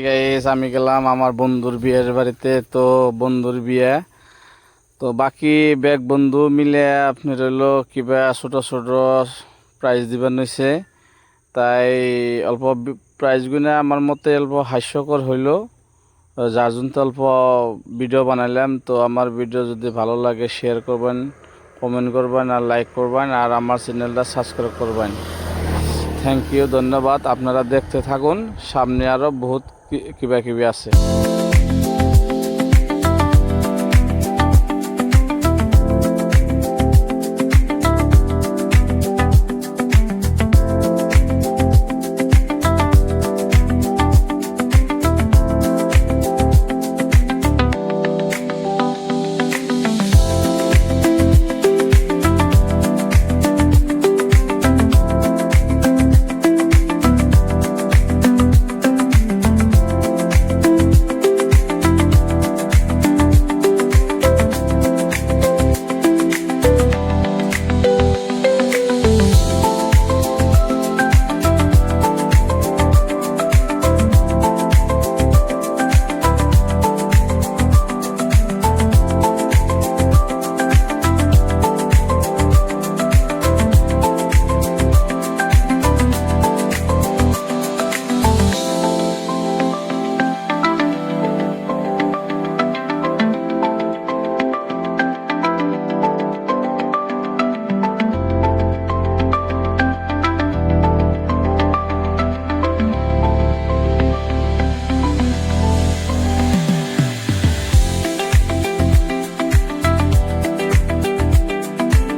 Guys আমি গেলাম আমার বন্ধুর বিয়ের বাড়িতে। তো বন্ধুর বিয়ে, তো বাকি ব্যাগ বন্ধু মিলে আপনি রইল কিবা ছোট ছোট প্রাইজ দিবেন হয়েছে। তাই অল্প প্রাইজ গুনা আমার মতে অল্প হাস্যকর হইল, যার জন্য অল্প ভিডিও বানাইলাম। তো আমার ভিডিও যদি ভালো লাগে শেয়ার করবেন, কমেন্ট করবেন আর লাইক করবেন, আর আমার চ্যানেলটা সাবস্ক্রাইব করবেন। থ্যাংক ইউ, ধন্যবাদ। আপনারা দেখতে থাকুন, সামনে আরও বহুত কিবা কিবি আছে।